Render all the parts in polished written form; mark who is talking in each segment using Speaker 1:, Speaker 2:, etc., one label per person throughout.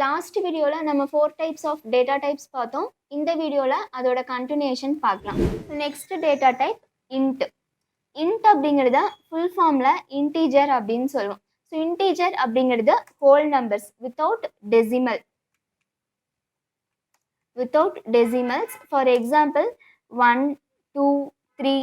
Speaker 1: Last வீடியோல நம்ம 4 types of data types பார்த்தோம். இந்த வீடியோல அதோட கண்டினியூஷன் பார்க்கலாம். Next data type int. Int அப்படிங்கிறத ஃபுல் ஃபார்ம்ல இன்டீஜர் அப்படின்னு சொல்லுவோம். ஸோ இன்டீஜர் அப்படிங்கிறது whole numbers without decimal. Without decimals. For example 1, 2, 3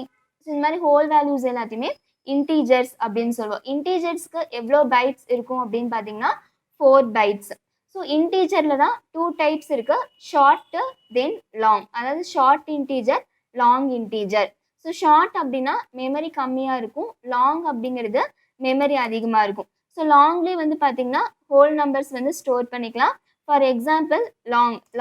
Speaker 1: இந்த மாதிரி ஹோல் வேல்யூஸ் எல்லாத்தையுமே இன்டீஜர்ஸ் அப்படின்னு சொல்லுவோம். இன்டீஜர்ஸ்க்கு எவ்வளோ பைட்ஸ் இருக்கும் அப்படின்னு பார்த்தீங்கன்னா 4 பைட்ஸ். ஸோ இன்டீஜரில் தான் 2 டைப்ஸ் இருக்குது, ஷார்ட்டு தென் லாங். அதாவது short integer, long integer. So short அப்படின்னா மெமரி கம்மியாக இருக்கும், லாங் அப்படிங்கிறது மெமரி அதிகமாக இருக்கும். ஸோ லாங்லேயே வந்து பார்த்தீங்கன்னா ஹோல் நம்பர்ஸ் வந்து ஸ்டோர் பண்ணிக்கலாம். ஃபார் எக்ஸாம்பிள்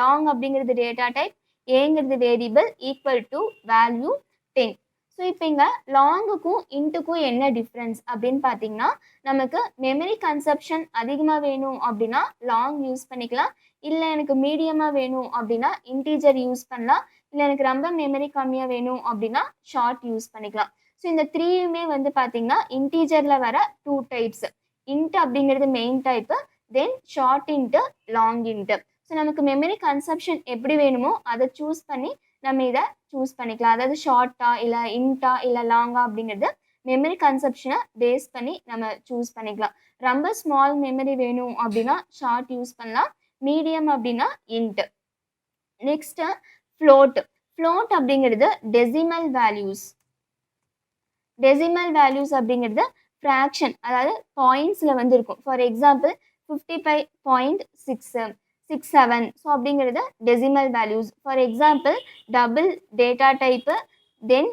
Speaker 1: லாங் அப்படிங்கிறது டேட்டா டைப், ஏங்கிறது variable, equal to value 10. So இப்போ இங்கே லாங்குக்கும் இன்ட்டுக்கும் என்ன டிஃப்ரென்ஸ் அப்படின்னு பார்த்தீங்கன்னா, நமக்கு மெமரி கன்சப்ஷன் அதிகமாக வேணும் அப்படின்னா லாங் யூஸ் பண்ணிக்கலாம், இல்லை எனக்கு மீடியமாக வேணும் அப்படின்னா இன்டீஜர் யூஸ் பண்ணலாம், இல்லை எனக்கு ரொம்ப மெமரி கம்மியாக வேணும் அப்படின்னா ஷார்ட் யூஸ் பண்ணிக்கலாம். ஸோ இந்த 3யுமே வந்து பார்த்தீங்கன்னா இன்டீஜரில் வர 2 டைப்ஸ். இன்ட் அப்படிங்கிறது main type, then short int, long int. So நமக்கு மெமரி கன்சப்ஷன் எப்படி வேணுமோ அதை சூஸ் பண்ணி நம்ம இதை சூஸ் பண்ணிக்கலாம். அதாவது ஷார்ட்டா இல்லை இன்ட்டா இல்லை லாங்கா அப்படிங்கிறது மெமரி கன்சப்ஷனை பேஸ் பண்ணி நம்ம சூஸ் பண்ணிக்கலாம். ரொம்ப ஸ்மால் மெமரி வேணும் அப்படின்னா ஷார்ட் யூஸ் பண்ணலாம், மீடியம் அப்படின்னா இன்ட். Next float. ஃப்ளோட் அப்படிங்கிறது டெசிமல் வேல்யூஸ். டெசிமல் வேல்யூஸ் அப்படிங்கிறது ஃப்ராக்ஷன், அதாவது பாயிண்ட்ஸில் வந்து இருக்கும். For example 55.67. ஸோ அப்படிங்கிறது decimal values. For example double data type, then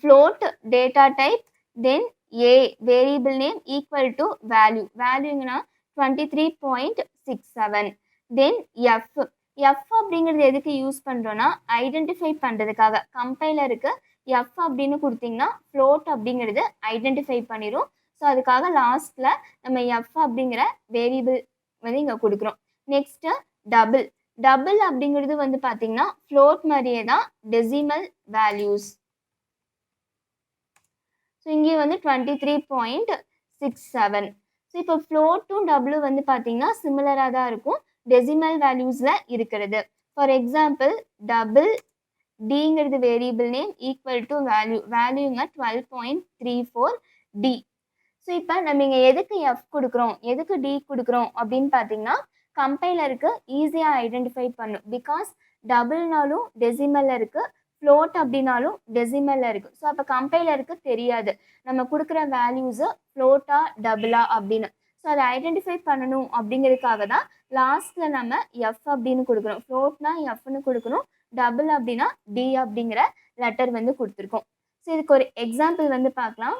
Speaker 1: float data type, then a variable name equal to value. வேல்யூங்கன்னா 23.67. Then F. F அப்படிங்கிறது எதுக்கு யூஸ் பண்ணுறோன்னா ஐடென்டிஃபை பண்ணுறதுக்காக. கம்பைலருக்கு எஃப் அப்படின்னு கொடுத்தீங்கன்னா ஃப்ளோட் அப்படிங்கிறது ஐடென்டிஃபை பண்ணிடும். ஸோ அதுக்காக லாஸ்ட்டில் நம்ம எஃப் அப்படிங்கிற வேரியபிள் வந்து இங்கே கொடுக்குறோம். Next double. டபுள் அப்படிங்கிறது வந்து பார்த்தீங்கன்னா ஃப்ளோட் மாதிரியே தான், டெசிமல் வேல்யூஸ். ஸோ இங்கே வந்து 23.67. ஸோ இப்போ ஃப்ளோட்டும் டபுள் வந்து பார்த்தீங்கன்னா சிமிலராக தான் இருக்கும், டெசிமல் வேல்யூஸில் இருக்கிறது. ஃபார் எக்ஸாம்பிள் டபுள் டிங்கிறது variable name equal to value. வேல்யூங்க 12.34 டி. ஸோ இப்போ நம்ம இங்கே எதுக்கு எஃப் கொடுக்குறோம், எதுக்கு டி கொடுக்குறோம் அப்படின்னு பார்த்தீங்கன்னா கம்பைலருக்கு ஈஸியாக ஐடென்டிஃபை பண்ணும். பிகாஸ் டபுள்னாலும் டெசிமலில் இருக்குது, ஃப்ளோட் அப்படின்னாலும் டெசிமலில் இருக்குது. ஸோ அப்போ கம்பைலருக்கு தெரியாது நம்ம கொடுக்குற வேல்யூஸு ஃப்ளோட்டா டபுளா அப்படின்னு. ஸோ அதை ஐடென்டிஃபை பண்ணணும் அப்படிங்கிறதுக்காக தான் லாஸ்ட்டில் நம்ம எஃப் அப்படின்னு கொடுக்குறோம். ஃப்ளோட்னா எஃப்னு கொடுக்கணும், டபுள் அப்படின்னா டி அப்படிங்கிற லெட்டர் வந்து கொடுத்துருக்கோம். ஸோ இதுக்கு ஒரு எக்ஸாம்பிள் வந்து பார்க்கலாம்.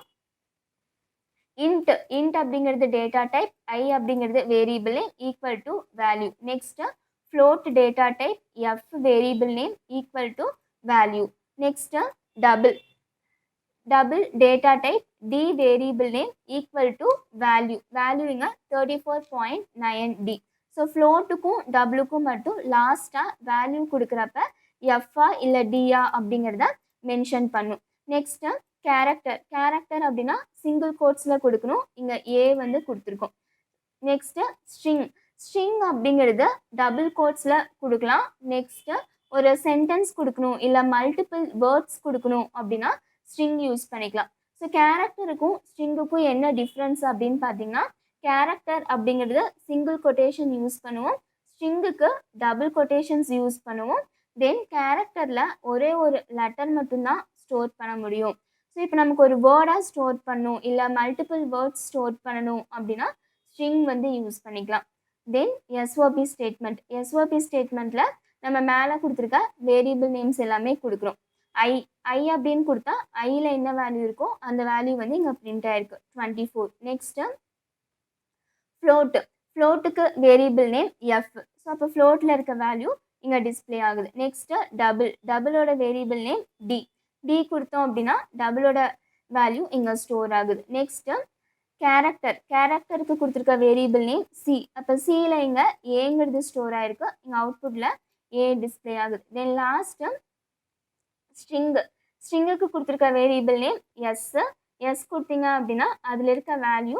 Speaker 1: இன்ட் அப்படிங்கிறது டேட்டா டைப், ஐ அப்படிங்கிறது variable name equal to value. Next float data type, F variable name equal to value. Next double data type, D variable name equal to value. வேல்யூங்க 34.9 D. So ஃப்ளோட்டுக்கும் டபுளுக்கும் மட்டும் லாஸ்ட்டாக value கொடுக்குறப்ப எஃப்ஆ இல்லை டிஆ அப்படிங்கிறத mention பண்ணும். நெக்ஸ்ட்டு கேரக்டர் அப்படின்னா சிங்கிள் கோட்ஸில் கொடுக்கணும், இங்கே ஏ வந்து கொடுத்துருக்கோம். நெக்ஸ்ட்டு ஸ்ட்ரிங் அப்படிங்கிறது டபுள் கோட்ஸில் கொடுக்கலாம். நெக்ஸ்ட்டு ஒரு சென்டென்ஸ் கொடுக்கணும் இல்லை மல்டிபிள் வேர்ட்ஸ் கொடுக்கணும் அப்படின்னா ஸ்ட்ரிங் யூஸ் பண்ணிக்கலாம். ஸோ கேரக்டருக்கும் ஸ்ட்ரிங்குக்கும் என்ன டிஃப்ரென்ஸ் அப்படின்னு பார்த்தீங்கன்னா, கேரக்டர் அப்படிங்கிறது சிங்கிள் கொட்டேஷன் யூஸ் பண்ணுவோம், ஸ்ட்ரிங்குக்கு டபுள் கொட்டேஷன்ஸ் யூஸ் பண்ணுவோம். தென் கேரக்டரில் ஒரே ஒரு லெட்டர் மட்டும்தான் ஸ்டோர் பண்ண முடியும். ஸோ இப்போ நமக்கு ஒரு வேர்டாக ஸ்டோர் பண்ணணும் இல்லை மல்டிபிள் வேர்ட்ஸ் ஸ்டோர் பண்ணணும் அப்படின்னா ஸ்ட்ரிங் வந்து யூஸ் பண்ணிக்கலாம். தென் எஸ்ஓபி ஸ்டேட்மெண்ட்டில் நம்ம மேலே கொடுத்துருக்க வேரியபிள் நேம்ஸ் எல்லாமே கொடுக்குறோம். ஐ அப்படின்னு கொடுத்தா ஐயில் என்ன வேல்யூ இருக்கோ அந்த வேல்யூ வந்து இங்கே பிரிண்ட் ஆயிருக்கு 24. நெக்ஸ்ட்டு ஃப்ளோட்டுக்கு வேரியபிள் நேம் எஃப். ஸோ அப்போ ஃப்ளோட்டில் இருக்க வேல்யூ இங்கே டிஸ்பிளே ஆகுது. நெக்ஸ்ட்டு டபுளோட வேரியபிள் நேம் டி கொடுத்தோம் அப்படின்னா டபுளோட வேல்யூ இங்கே ஸ்டோர் ஆகுது. நெக்ஸ்ட்டு கேரக்டருக்கு கொடுத்துருக்க வேரியபிள் நேம் சி. அப்போ சியில் இங்கே ஏங்கிறது ஸ்டோர் ஆகிருக்கு, இங்கே அவுட்புட்டில் ஏ டிஸ்பிளே ஆகுது. தென் லாஸ்ட்டு ஸ்ட்ரிங்குக்கு கொடுத்துருக்க வேரியபிள் நேம் எஸ் கொடுத்தீங்க அப்படின்னா அதில் இருக்க வேல்யூ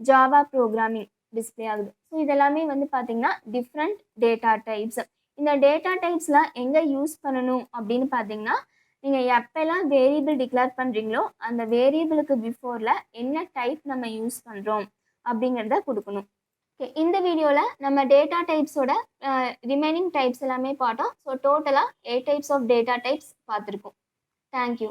Speaker 1: ஜாவா ப்ரோக்ராமிங் டிஸ்ப்ளே ஆகுது. ஸோ இதெல்லாமே வந்து பார்த்தீங்கன்னா டிஃப்ரெண்ட் டேட்டா டைப்ஸ். இந்த டேட்டா டைப்ஸ்லாம் எங்கே யூஸ் பண்ணணும் அப்படின்னு பார்த்தீங்கன்னா, நீங்கள் எப்போல்லாம் வேரியபிள் டிக்ளேர் பண்ணுறீங்களோ அந்த வேரியபிளுக்கு பிஃபோரில் என்ன டைப் நம்ம யூஸ் பண்ணுறோம் அப்படிங்கிறத கொடுக்கணும். ஓகே, இந்த வீடியோவில் நம்ம டேட்டா டைப்ஸோட ரிமைனிங் டைப்ஸ் எல்லாமே பார்த்தோம். ஸோ டோட்டலாக 8 டைப்ஸ் ஆஃப் டேட்டா டைப்ஸ் பார்த்துருக்கோம். தேங்க்யூ.